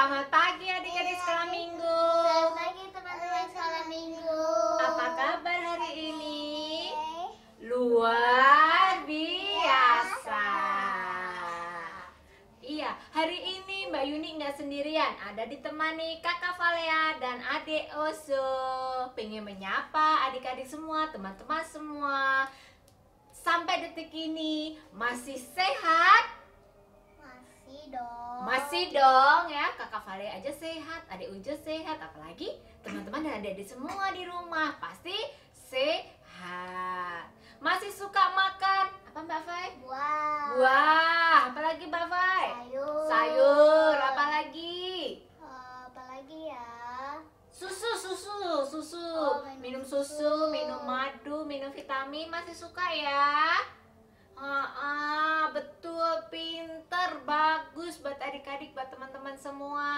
Selamat pagi adik-adik sekolah minggu. Selamat pagi teman-teman sekolah minggu. Apa kabar hari ini? Luar biasa. Iya, hari ini Mbak Yuni nggak sendirian. Ada ditemani Kakak Valea dan Adik Oso. Pengen menyapa adik-adik semua, teman-teman semua. Sampai detik ini masih sehat? Masih dong ya, Kakak Vale aja sehat, Adik Ujo sehat, apalagi teman-teman dan adik-adik semua di rumah pasti sehat. Masih suka makan apa Mbak Fai? Buah, apalagi Mbak Fai? Sayur, apalagi? Apalagi ya? Susu. Minum susu. susu, minum madu, minum vitamin, masih suka ya? Betul, pinter, bagus buat adik-adik, buat teman-teman semua.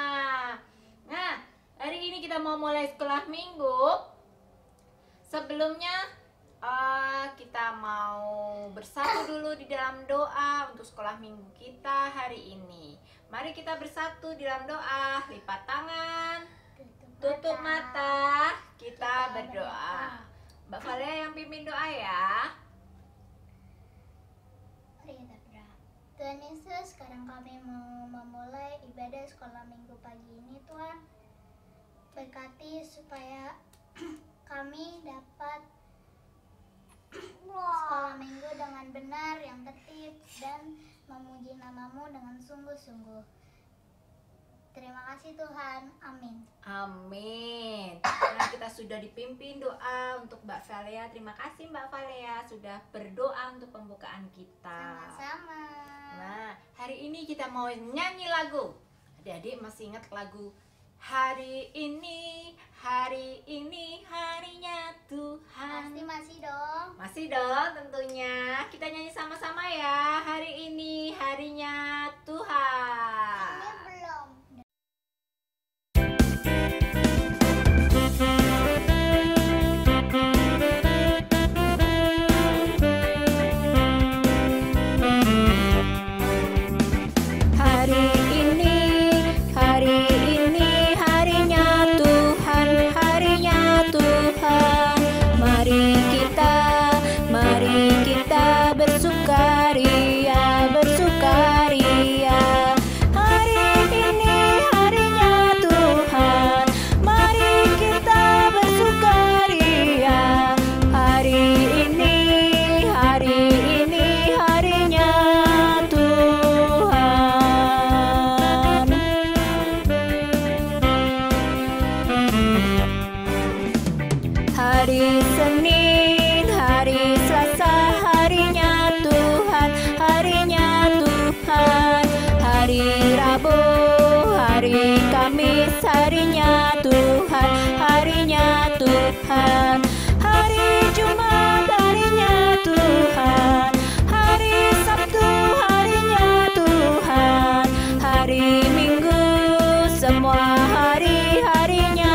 Nah, hari ini kita mau mulai sekolah minggu. Sebelumnya kita mau bersatu dulu di dalam doa untuk sekolah minggu kita hari ini. Mari kita bersatu di dalam doa. Lipat tangan, tutup mata, kita berdoa. Mbak Valea yang pimpin doa ya. Tuhan Yesus, sekarang kami mau memulai ibadah sekolah minggu pagi ini. Tuhan, berkati supaya kami dapat sekolah minggu dengan benar, yang tertib, dan memuji nama-Mu dengan sungguh-sungguh. Terima kasih Tuhan, amin. Amin. Nah, kita sudah dipimpin doa untuk Mbak Valea. Terima kasih Mbak Valea sudah berdoa untuk pembukaan kita. Sama-sama. Nah, hari ini kita mau nyanyi lagu. Adik-adik masih ingat lagu Hari ini harinya Tuhan. Pasti masih dong. Masih dong tentunya. Kita nyanyi sama-sama ya. Hari ini harinya Tuhan. Ini belum. Hari Senin, hari Selasa, harinya Tuhan, harinya Tuhan. Hari Rabu, hari Kamis, harinya Tuhan, harinya Tuhan. Hari Jumat, harinya Tuhan. Hari Sabtu, harinya Tuhan. Hari Minggu, semua hari-harinya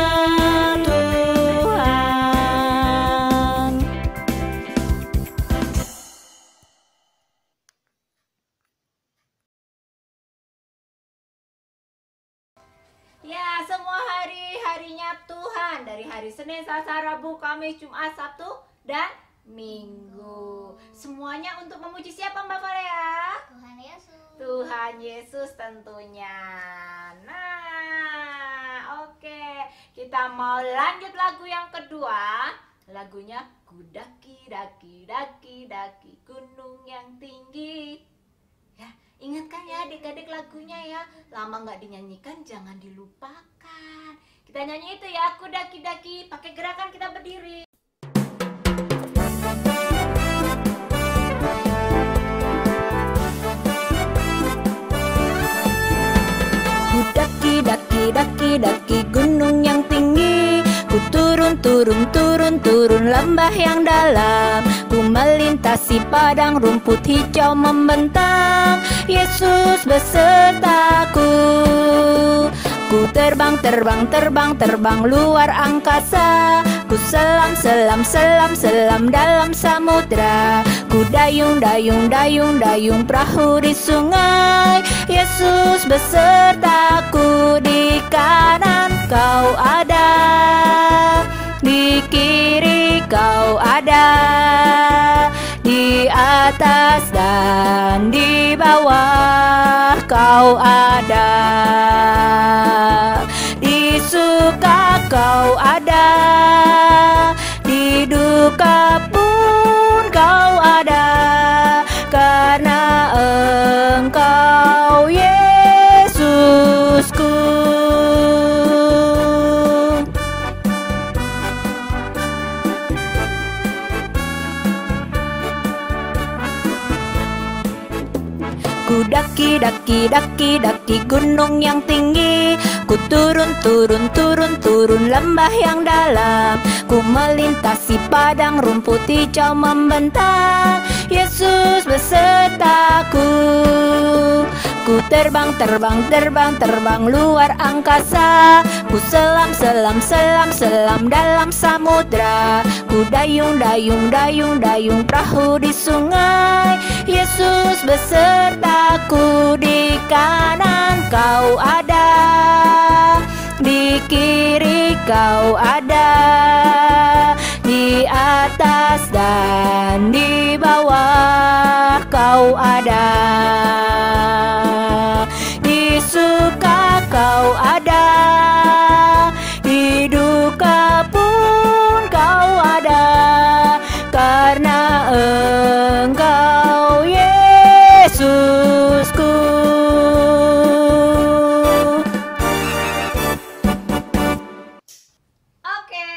ya, semua hari-harinya Tuhan. Dari hari Senin, Selasa, Rabu, Kamis, Jumat, Sabtu, dan Minggu. Semuanya untuk memuji siapa Mbak Valea? Tuhan Yesus. Tuhan Yesus tentunya. Nah, oke. Kita mau lanjut lagu yang kedua. Lagunya Kudaki, daki, daki, daki gunung yang tinggi. Ya, ingatkan ya adik-adik lagunya ya. Lama nggak dinyanyikan jangan dilupakan. Kita nyanyi itu ya, aku daki-daki. Pakai gerakan kita berdiri. Ku daki, daki, daki, daki gunung yang tinggi. Ku turun, turun, turun, turun lembah yang dalam. Ku melintasi padang rumput hijau membentang. Yesus besertaku. Ku terbang, terbang, terbang, terbang luar angkasa. Ku selam, selam, selam, selam dalam samudra. Ku dayung, dayung, dayung, dayung perahu di sungai. Yesus besertaku, di kanan Kau ada, di kiri Kau ada, di atas dan di bawah Kau ada, di suka Kau ada, di duka pun Kau ada, karena Engkau Yesusku. Ku daki gunung yang tinggi, ku turun lembah yang dalam, ku melintasi padang rumput hijau membentang. Yesus besertaku, ku terbang luar angkasa, ku selam dalam samudra, ku dayung perahu di sungai. Yesus besertaku, di kanan Kau ada, di kiri Kau ada, di atas dan di bawah Kau ada, di suka Kau ada, di duka pun Kau ada, karena Engkau Yesusku. Oke,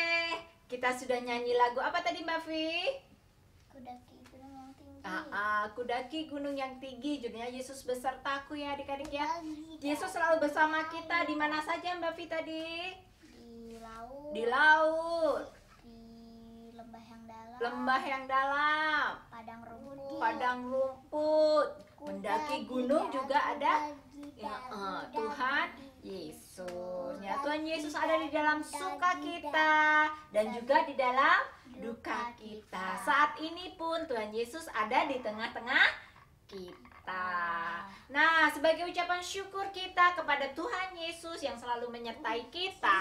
kita sudah nyanyi lagu apa tadi Mbak Vi? Kudaki gunung yang tinggi, judulnya Yesus besertaku ya adik-adik ya. Yesus selalu bersama kita di mana saja Mbak Vi tadi? Di laut. Di laut. Di lembah yang dalam, padang rumput, mendaki gunung juga ada. Ya, Tuhan Yesus. Ya, Tuhan Yesus ada di dalam suka kita dan juga di dalam duka kita. Saat ini pun Tuhan Yesus ada di tengah-tengah kita. Nah, sebagai ucapan syukur kita kepada Tuhan Yesus yang selalu menyertai kita,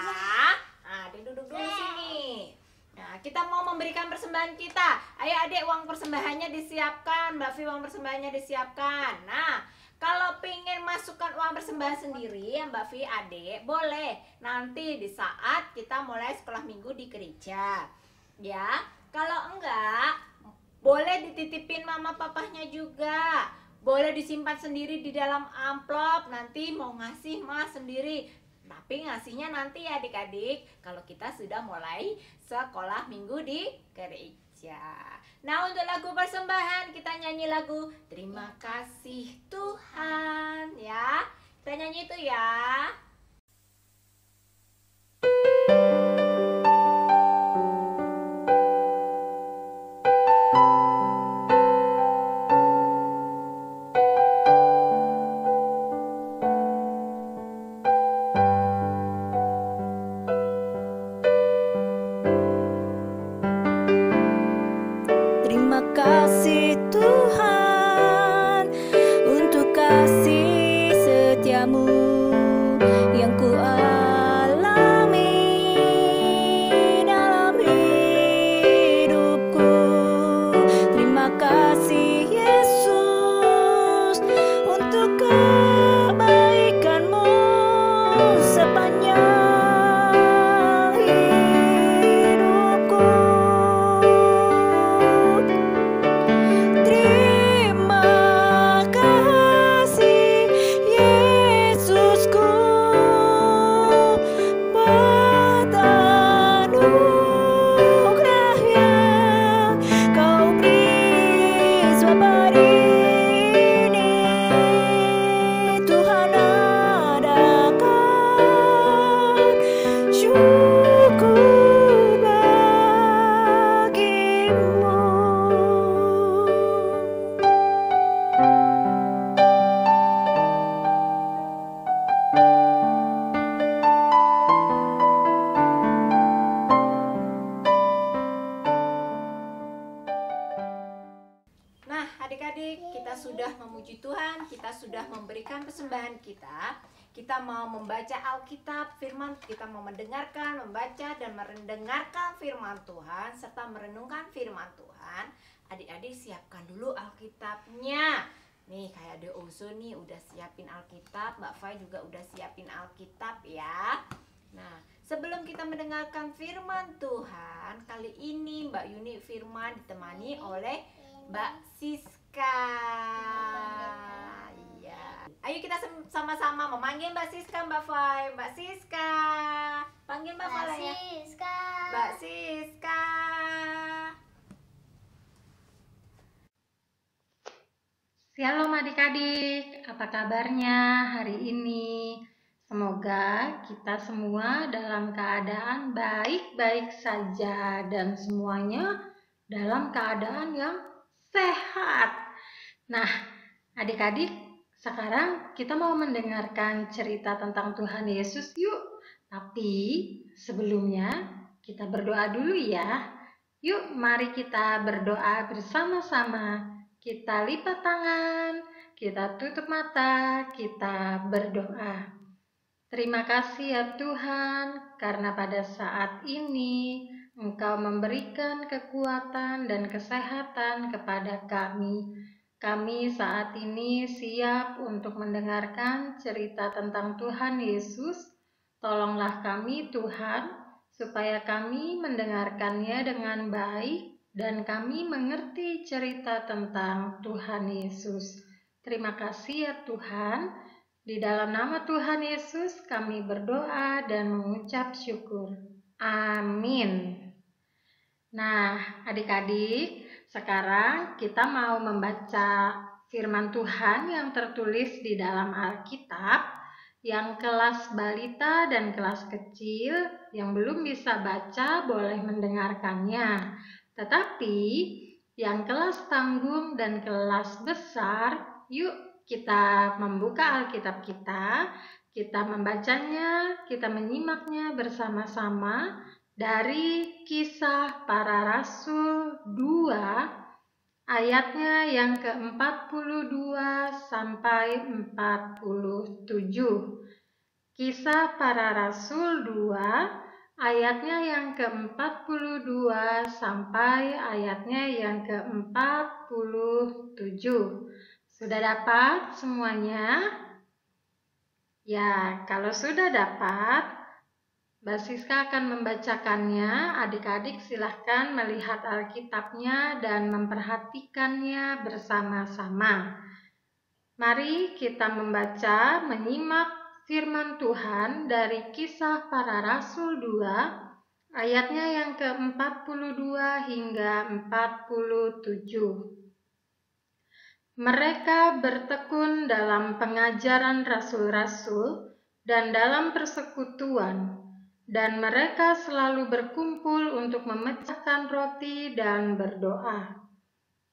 duduk dulu sini. Nah, kita mau memberikan persembahan kita. Ayo adik, uang persembahannya disiapkan. Mbak Vi, uang persembahannya disiapkan. Nah, kalau pengen masukkan uang persembahan sendiri ya Mbak Vi, adik, boleh. Nanti di saat kita mulai sekolah minggu di gereja. Ya, kalau enggak, boleh dititipin mama papahnya juga. Boleh disimpan sendiri di dalam amplop. Nanti mau ngasih mas sendiri. Tapi ngasihnya nanti ya adik-adik kalau kita sudah mulai sekolah minggu di gereja. Nah, untuk lagu persembahan kita nyanyi lagu Terima Kasih Tuhan ya. Kita nyanyi itu ya. Terima kasih Tuhan untuk kasih setiamu yang ku alami dalam hidupku. Terima kasih Yesus untuk kebaikanmu sepanjang hidupku. Terima kasih sudah memuji Tuhan, kita sudah memberikan persembahan kita. Kita mau membaca Alkitab, firman, kita mau mendengarkan, membaca dan mendengarkan firman Tuhan serta merenungkan firman Tuhan. Adik-adik siapkan dulu Alkitabnya. Nih kayak De Ozo nih udah siapin Alkitab, Mbak Fai juga udah siapin Alkitab ya. Nah, sebelum kita mendengarkan firman Tuhan, kali ini Mbak Yuni firman ditemani oleh Mbak Siska. Iya. Ayo kita sama-sama memanggil Mbak Siska, Mbak Fai. Mbak Siska. Panggil Mbak Fai ya. Siska. Mbak Siska. Shalom adik-adik, apa kabarnya hari ini? Semoga kita semua dalam keadaan baik-baik saja dan semuanya dalam keadaan yang sehat. Nah, adik-adik, sekarang kita mau mendengarkan cerita tentang Tuhan Yesus yuk. Tapi sebelumnya kita berdoa dulu ya. Yuk, mari kita berdoa bersama-sama. Kita lipat tangan, kita tutup mata, kita berdoa. Terima kasih ya Tuhan, karena pada saat ini Engkau memberikan kekuatan dan kesehatan kepada kami. Kami saat ini siap untuk mendengarkan cerita tentang Tuhan Yesus. Tolonglah kami Tuhan, supaya kami mendengarkannya dengan baik dan kami mengerti cerita tentang Tuhan Yesus. Terima kasih ya Tuhan. Di dalam nama Tuhan Yesus kami berdoa dan mengucap syukur. Amin. Nah, adik-adik, sekarang kita mau membaca firman Tuhan yang tertulis di dalam Alkitab. Yang kelas balita dan kelas kecil yang belum bisa baca boleh mendengarkannya. Tetapi yang kelas tanggung dan kelas besar, yuk kita membuka Alkitab kita membacanya, kita menyimaknya bersama-sama dari Kisah Para Rasul 2 ayatnya yang ke-42 sampai 47. Kisah Para Rasul 2 ayatnya yang ke-42 sampai ayatnya yang ke-47. Sudah dapat semuanya? Ya, kalau sudah dapat, Mbak Siska akan membacakannya. Adik-adik silahkan melihat Alkitabnya dan memperhatikannya bersama-sama. Mari kita membaca, menyimak firman Tuhan dari Kisah Para Rasul 2, ayatnya yang ke-42 hingga 47. Mereka bertekun dalam pengajaran rasul-rasul dan dalam persekutuan, dan mereka selalu berkumpul untuk memecahkan roti dan berdoa.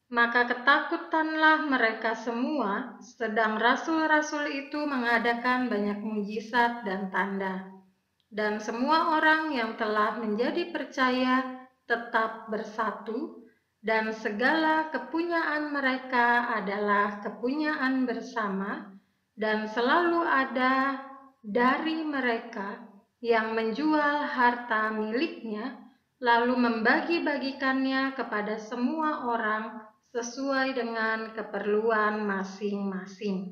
Maka ketakutanlah mereka semua, sedang rasul-rasul itu mengadakan banyak mujizat dan tanda. Dan semua orang yang telah menjadi percaya tetap bersatu, dan segala kepunyaan mereka adalah kepunyaan bersama, dan selalu ada dari mereka yang menjual harta miliknya, lalu membagi-bagikannya kepada semua orang sesuai dengan keperluan masing-masing.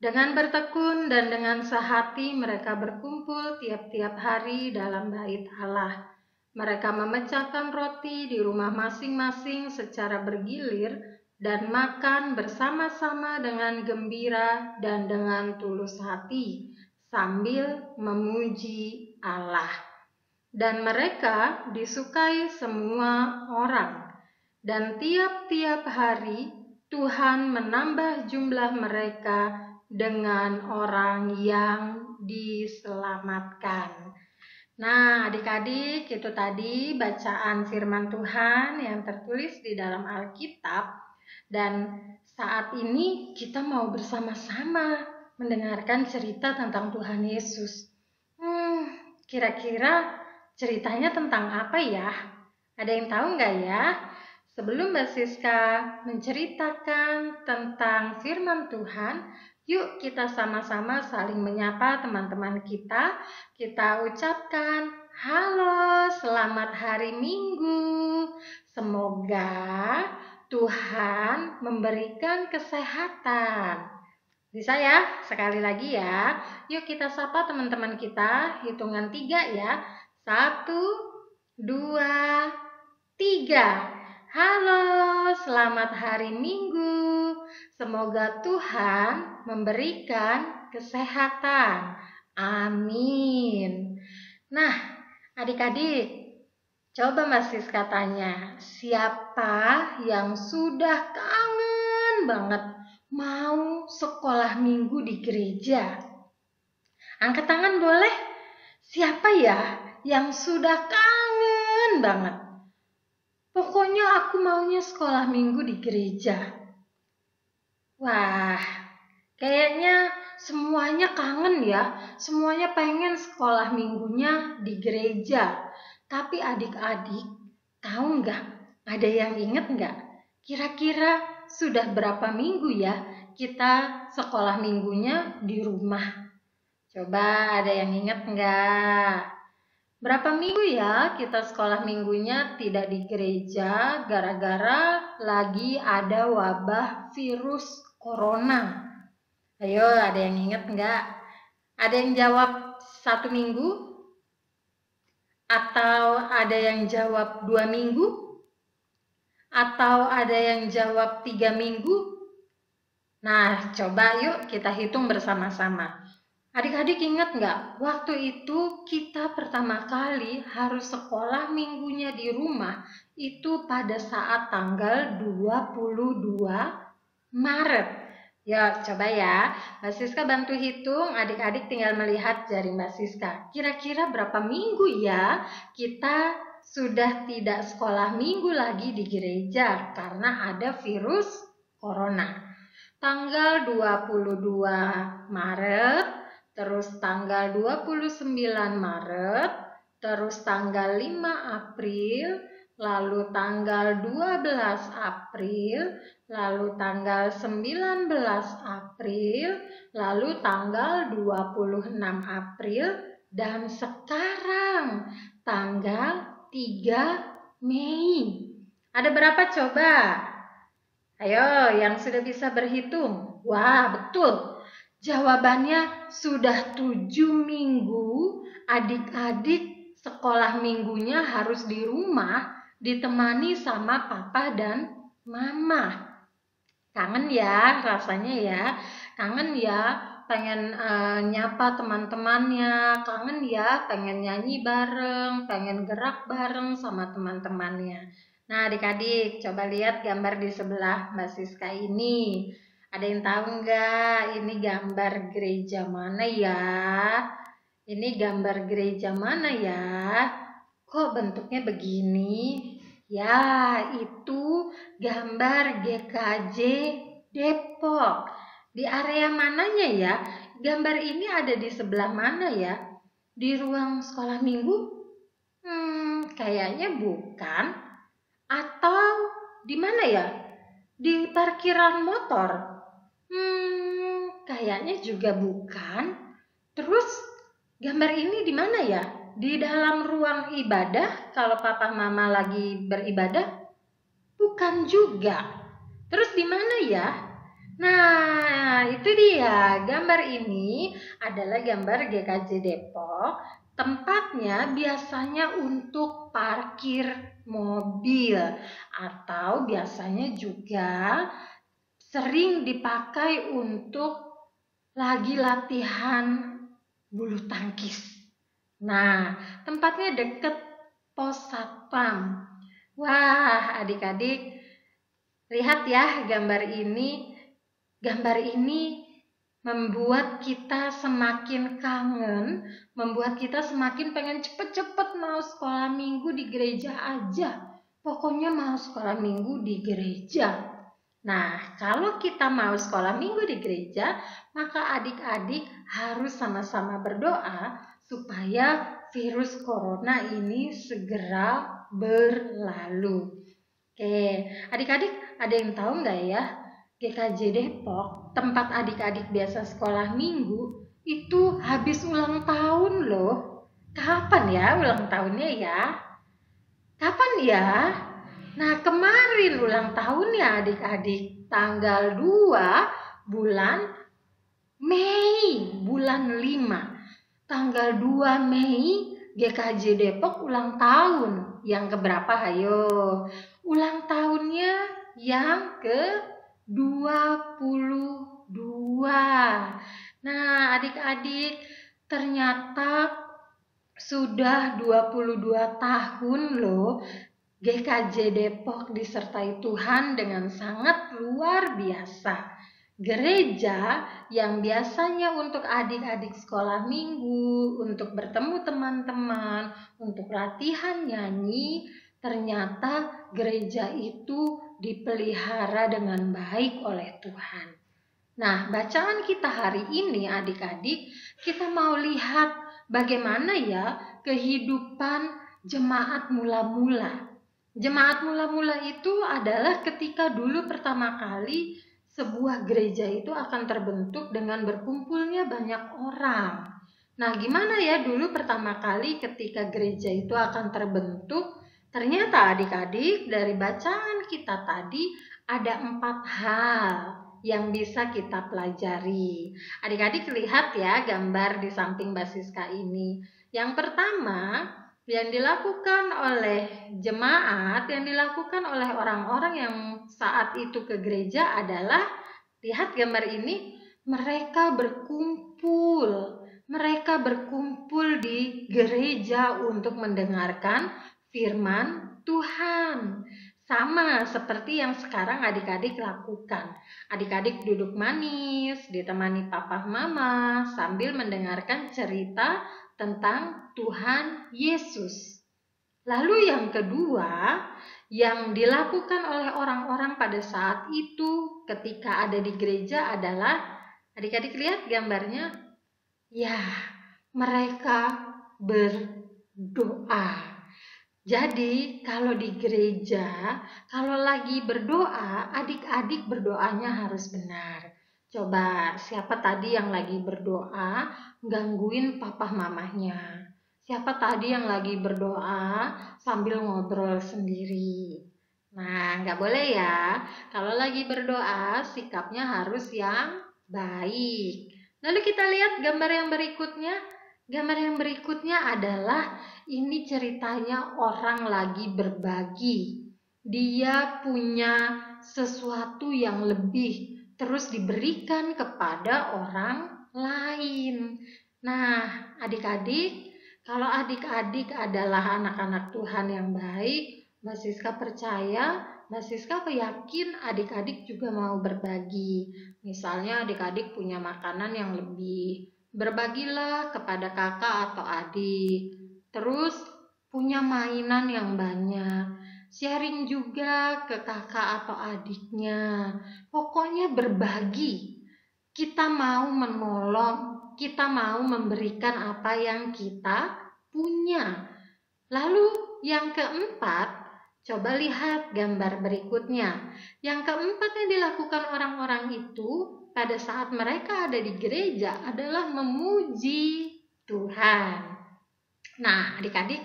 Dengan bertekun dan dengan sehati mereka berkumpul tiap-tiap hari dalam bait Allah. Mereka memecahkan roti di rumah masing-masing secara bergilir dan makan bersama-sama dengan gembira dan dengan tulus hati, sambil memuji Allah. Dan mereka disukai semua orang. Dan tiap-tiap hari Tuhan menambah jumlah mereka dengan orang yang diselamatkan. Nah, adik-adik, itu tadi bacaan firman Tuhan yang tertulis di dalam Alkitab. Dan saat ini kita mau bersama-sama mendengarkan cerita tentang Tuhan Yesus. Kira-kira ceritanya tentang apa ya? Ada yang tahu nggak ya? Sebelum Mbak Siska menceritakan tentang firman Tuhan, yuk kita sama-sama saling menyapa teman-teman kita. Kita ucapkan, halo, selamat hari Minggu. Semoga Tuhan memberikan kesehatan. Bisa ya? Sekali lagi ya. Yuk kita sapa teman-teman kita. Hitungan 3 ya. 1, 2, 3. Halo, selamat hari Minggu. Semoga Tuhan memberikan kesehatan. Amin. Nah, adik-adik, coba Mbak Siska tanya, siapa yang sudah kangen banget mau sekolah minggu di gereja? Angkat tangan boleh? Siapa ya yang sudah kangen banget? Pokoknya aku maunya sekolah minggu di gereja. Wah, kayaknya semuanya kangen ya. Semuanya pengen sekolah minggunya di gereja. Tapi adik-adik, tahu nggak? Ada yang inget nggak? Kira-kira sudah berapa minggu ya kita sekolah minggunya di rumah? Coba ada yang inget nggak? Berapa minggu ya kita sekolah minggunya tidak di gereja gara-gara lagi ada wabah virus corona? Ayo, ada yang ingat nggak? Ada yang jawab 1 minggu? Atau ada yang jawab 2 minggu? Atau ada yang jawab 3 minggu? Nah, coba yuk kita hitung bersama-sama. Adik-adik ingat nggak, waktu itu kita pertama kali harus sekolah minggunya di rumah itu pada saat tanggal 22 Maret. Ya, coba ya, Mbak Siska bantu hitung, adik-adik tinggal melihat jari Mbak Siska. Kira-kira berapa minggu ya kita sudah tidak sekolah minggu lagi di gereja karena ada virus corona. Tanggal 22 Maret, terus tanggal 29 Maret, terus tanggal 5 April, lalu tanggal 12 April, lalu tanggal 19 April, lalu tanggal 26 April, dan sekarang tanggal 3 Mei. Ada berapa coba? Ayo, yang sudah bisa berhitung. Wah, betul. Jawabannya sudah 7 minggu adik-adik sekolah minggunya harus di rumah ditemani sama papa dan mama. Kangen ya rasanya ya. Kangen ya pengen nyapa teman-temannya. Kangen ya pengen nyanyi bareng, pengen gerak bareng sama teman-temannya. Nah adik-adik coba lihat gambar di sebelah Mbak Siska ini. Ada yang tahu nggak ini gambar gereja mana ya? Ini gambar gereja mana ya? Kok bentuknya begini? Ya, itu gambar GKJ Depok. Di area mananya ya? Gambar ini ada di sebelah mana ya? Di ruang sekolah minggu? Kayaknya bukan. Atau di mana ya? Di parkiran motor? Kayaknya juga bukan. Terus gambar ini di mana ya? Di dalam ruang ibadah kalau papa mama lagi beribadah? Bukan juga. Terus di mana ya? Nah, itu dia. Gambar ini adalah gambar GKJ Depok. Tempatnya biasanya untuk parkir mobil atau biasanya juga sering dipakai untuk lagi latihan bulu tangkis. Nah, tempatnya deket pos satpam. Wah, adik-adik, lihat ya gambar ini. Gambar ini membuat kita semakin kangen, membuat kita semakin pengen cepet-cepet mau sekolah minggu di gereja aja. Pokoknya mau sekolah minggu di gereja. Nah, kalau kita mau sekolah minggu di gereja, maka adik-adik harus sama-sama berdoa supaya virus corona ini segera berlalu. Oke, adik-adik ada yang tahu nggak ya? GKJ Depok, tempat adik-adik biasa sekolah minggu, itu habis ulang tahun loh. Kapan ya ulang tahunnya ya? Kapan ya? Nah, kemarin ulang tahunnya adik-adik, tanggal 2 bulan Mei, bulan 5. Tanggal 2 Mei, GKJ Depok ulang tahun. Yang keberapa, hayo? Ulang tahunnya yang ke-22. Nah, adik-adik, ternyata sudah 22 tahun loh GKJ Depok disertai Tuhan dengan sangat luar biasa. Gereja yang biasanya untuk adik-adik sekolah minggu, untuk bertemu teman-teman, untuk latihan nyanyi, ternyata gereja itu dipelihara dengan baik oleh Tuhan. Nah, bacaan kita hari ini adik-adik, kita mau lihat bagaimana ya kehidupan jemaat mula-mula. Jemaat mula-mula itu adalah ketika dulu pertama kali sebuah gereja itu akan terbentuk dengan berkumpulnya banyak orang. Nah, gimana ya dulu pertama kali ketika gereja itu akan terbentuk? Ternyata adik-adik dari bacaan kita tadi ada 4 hal yang bisa kita pelajari. Adik-adik lihat ya gambar di samping Mbak Siska ini. Yang pertama, yang dilakukan oleh jemaat, yang dilakukan oleh orang-orang yang saat itu ke gereja adalah, lihat gambar ini, mereka berkumpul di gereja untuk mendengarkan firman Tuhan. Sama seperti yang sekarang adik-adik lakukan. Adik-adik duduk manis, ditemani papa mama sambil mendengarkan cerita tentang Tuhan Yesus. Lalu yang kedua, yang dilakukan oleh orang-orang pada saat itu ketika ada di gereja adalah, adik-adik lihat gambarnya, ya, mereka berdoa. Jadi kalau di gereja, kalau lagi berdoa, adik-adik berdoanya harus benar. Coba siapa tadi yang lagi berdoa gangguin papa mamahnya? Siapa tadi yang lagi berdoa sambil ngobrol sendiri? Nah, nggak boleh ya. Kalau lagi berdoa, sikapnya harus yang baik. Lalu kita lihat gambar yang berikutnya. Gambar yang berikutnya adalah ini ceritanya orang lagi berbagi. Dia punya sesuatu yang lebih terus diberikan kepada orang lain. Nah, adik-adik, kalau adik-adik adalah anak-anak Tuhan yang baik, Mbak Siska percaya, Mbak Siska yakin adik-adik juga mau berbagi. Misalnya adik-adik punya makanan yang lebih, berbagilah kepada kakak atau adik. Terus punya mainan yang banyak, sharing juga ke kakak atau adiknya. Pokoknya berbagi. Kita mau menolong, kita mau memberikan apa yang kita punya. Lalu yang keempat, coba lihat gambar berikutnya. Yang keempat yang dilakukan orang-orang itu pada saat mereka ada di gereja adalah memuji Tuhan. Nah, adik-adik,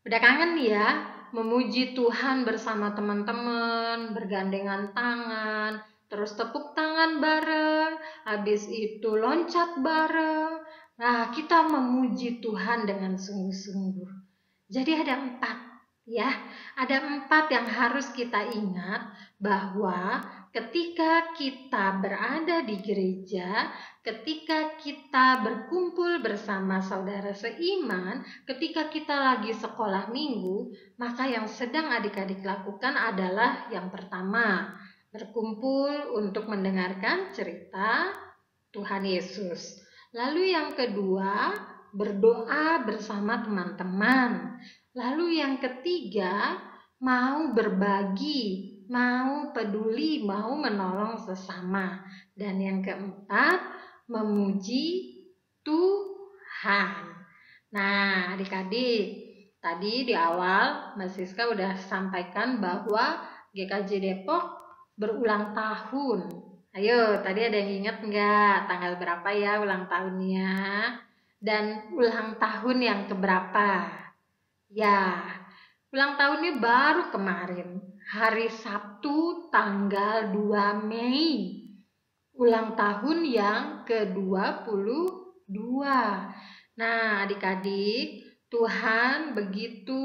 udah kangen ya memuji Tuhan bersama teman-teman, bergandengan tangan, terus tepuk tangan bareng, habis itu loncat bareng. Nah, kita memuji Tuhan dengan sungguh-sungguh. Jadi ada 4 ya, ada 4 yang harus kita ingat bahwa ketika kita berada di gereja, ketika kita berkumpul bersama saudara seiman, ketika kita lagi sekolah minggu, maka yang sedang adik-adik lakukan adalah yang pertama, berkumpul untuk mendengarkan cerita Tuhan Yesus. Lalu yang kedua, berdoa bersama teman-teman. Lalu yang ketiga, mau berbagi, mau peduli, mau menolong sesama. Dan yang keempat, memuji Tuhan. Nah, adik-adik, tadi di awal Mbak Siska udah sampaikan bahwa GKJ Depok berulang tahun. Ayo, tadi ada yang ingat nggak tanggal berapa ya ulang tahunnya? Dan ulang tahun yang keberapa? Ya, ulang tahunnya baru kemarin, hari Sabtu tanggal 2 Mei. Ulang tahun yang ke-22. Nah, adik-adik, Tuhan begitu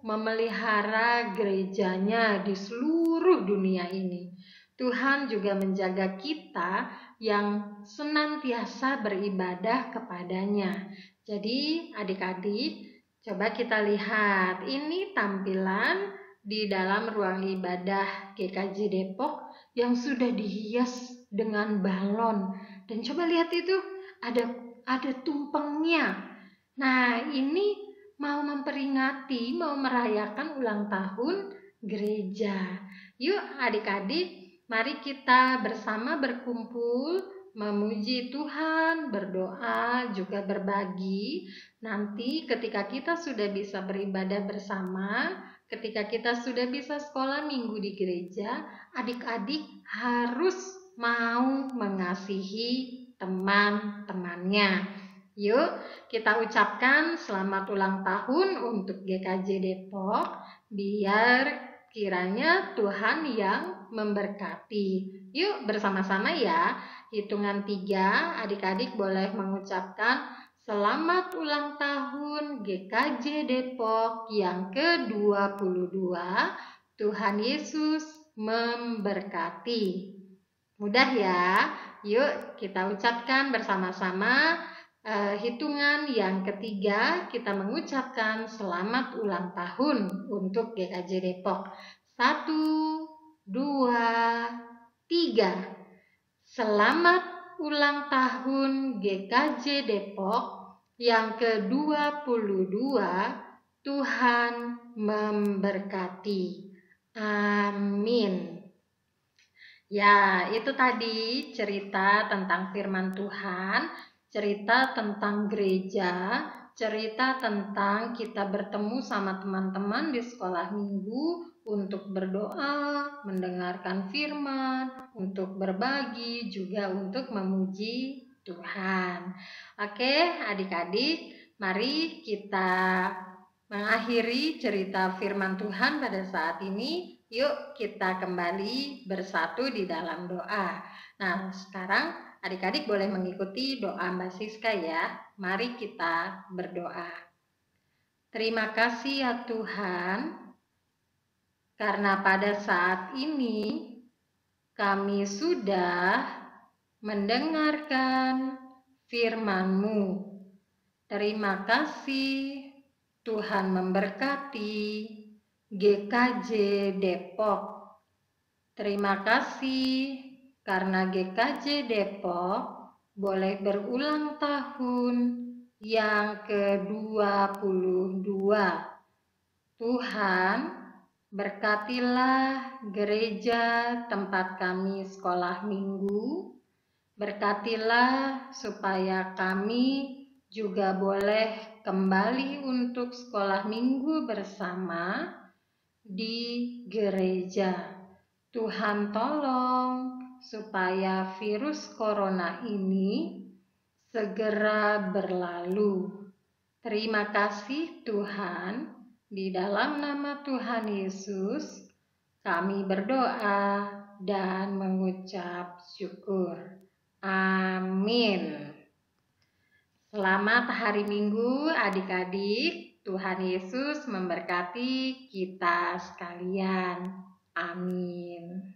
memelihara gerejanya di seluruh dunia ini. Tuhan juga menjaga kita yang senantiasa beribadah kepadanya. Jadi, adik-adik, coba kita lihat. Ini tampilan di dalam ruang ibadah GKJ Depok yang sudah dihias dengan balon. Dan coba lihat itu, ada tumpengnya. Nah, ini mau memperingati, mau merayakan ulang tahun gereja. Yuk adik-adik, mari kita bersama berkumpul, memuji Tuhan, berdoa, juga berbagi. Nanti ketika kita sudah bisa beribadah bersama, ketika kita sudah bisa sekolah minggu di gereja, adik-adik harus mau mengasihi teman-temannya. Yuk, kita ucapkan selamat ulang tahun untuk GKJ Depok, biar kiranya Tuhan yang memberkati. Yuk bersama-sama ya, hitungan 3, adik-adik boleh mengucapkan selamat ulang tahun GKJ Depok yang ke-22. Tuhan Yesus memberkati. Mudah ya, yuk kita ucapkan bersama-sama. Hitungan yang ketiga, kita mengucapkan selamat ulang tahun untuk GKJ Depok. 1, 2, 3. Selamat ulang tahun GKJ Depok yang ke-22. Tuhan memberkati. Amin. Ya, itu tadi cerita tentang firman Tuhan, cerita tentang gereja, cerita tentang kita bertemu sama teman-teman di sekolah minggu untuk berdoa, mendengarkan firman, untuk berbagi, juga untuk memuji Tuhan. Oke, adik-adik, mari kita mengakhiri cerita firman Tuhan pada saat ini. Yuk kita kembali bersatu di dalam doa. Nah, sekarang adik-adik boleh mengikuti doa Mbak Siska ya. Mari kita berdoa. Terima kasih ya Tuhan, karena pada saat ini kami sudah mendengarkan firman-Mu. Terima kasih, Tuhan memberkati GKJ Depok. Terima kasih karena GKJ Depok boleh berulang tahun yang ke-22. Tuhan, berkatilah gereja tempat kami sekolah minggu. Berkatilah supaya kami juga boleh kembali untuk sekolah minggu bersama di gereja. Tuhan tolong supaya virus corona ini segera berlalu. Terima kasih Tuhan, di dalam nama Tuhan Yesus kami berdoa dan mengucap syukur. Amin. Selamat hari Minggu adik-adik. Tuhan Yesus memberkati kita sekalian. Amin.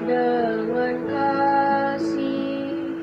Dengan kasih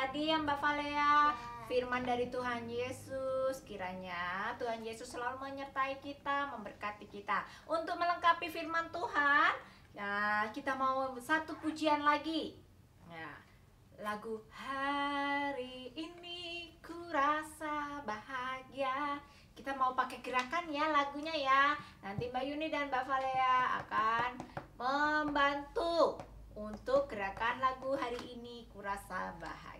tadi ya Mbak Valea, firman dari Tuhan Yesus. Kiranya Tuhan Yesus selalu menyertai kita, memberkati kita. Untuk melengkapi firman Tuhan, ya, kita mau satu pujian lagi. Nah, lagu Hari Ini Ku Rasa Bahagia. Kita mau pakai gerakan ya lagunya ya. Nanti Mbak Yuni dan Mbak Valea akan membantu untuk gerakan lagu Hari Ini Ku Rasa Bahagia.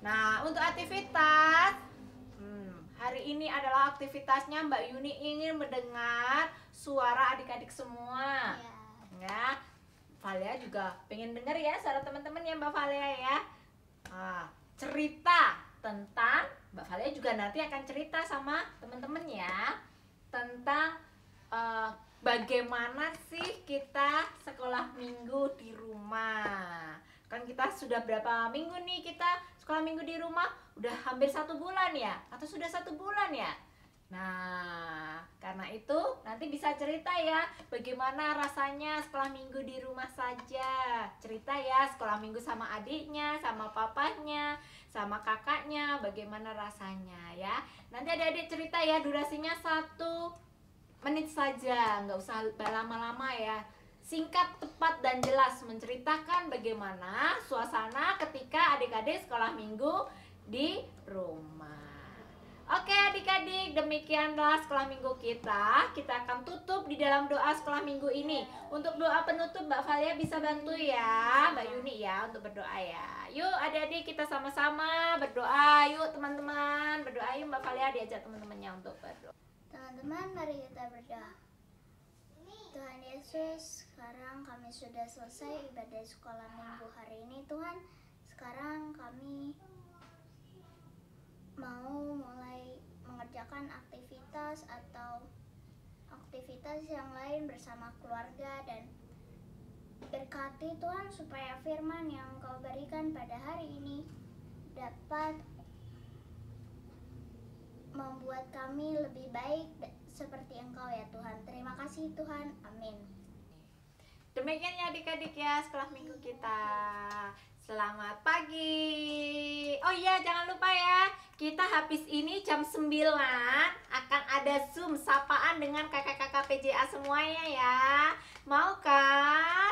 Nah, untuk aktivitas hari ini adalah aktivitasnya Mbak Yuni ingin mendengar suara adik-adik semua. Ya, Valea juga pengen dengar ya suara teman-teman ya Mbak Valea ya. Cerita tentang Mbak Valea juga nanti akan cerita sama teman-teman ya tentang bagaimana sih kita sekolah minggu di rumah. Kan kita sudah berapa minggu nih kita sekolah minggu di rumah? Udah hampir 1 bulan ya? Atau sudah 1 bulan ya? Nah, karena itu nanti bisa cerita ya bagaimana rasanya sekolah minggu di rumah saja. Cerita ya sekolah minggu sama adiknya, sama papanya, sama kakaknya, bagaimana rasanya ya. Nanti adik-adik cerita ya, durasinya 1 menit saja, nggak usah lama-lama ya. Singkat, tepat, dan jelas menceritakan bagaimana suasana ketika adik-adik sekolah minggu di rumah. Oke adik-adik, demikianlah sekolah minggu kita. Kita akan tutup di dalam doa sekolah minggu ini. Untuk doa penutup Mbak Valea bisa bantu ya Mbak Yuni ya untuk berdoa ya. Yuk adik-adik kita sama-sama berdoa. Yuk teman-teman berdoa. Yuk Mbak Valea diajak teman-temannya untuk berdoa. Teman-teman, mari kita berdoa. Tuhan Yesus, sekarang kami sudah selesai ibadah sekolah minggu hari ini Tuhan. Sekarang kami mau mulai mengerjakan aktivitas atau aktivitas yang lain bersama keluarga, dan berkati Tuhan supaya firman yang Kau berikan pada hari ini dapat membuat kami lebih baik seperti Engkau ya Tuhan. Terima kasih Tuhan. Amin. Demikian ya adik-adik ya sekolah minggu kita. Selamat pagi. Oh iya jangan lupa ya, kita habis ini jam 9 akan ada Zoom sapaan dengan kakak-kakak PJA semuanya ya. Mau kan?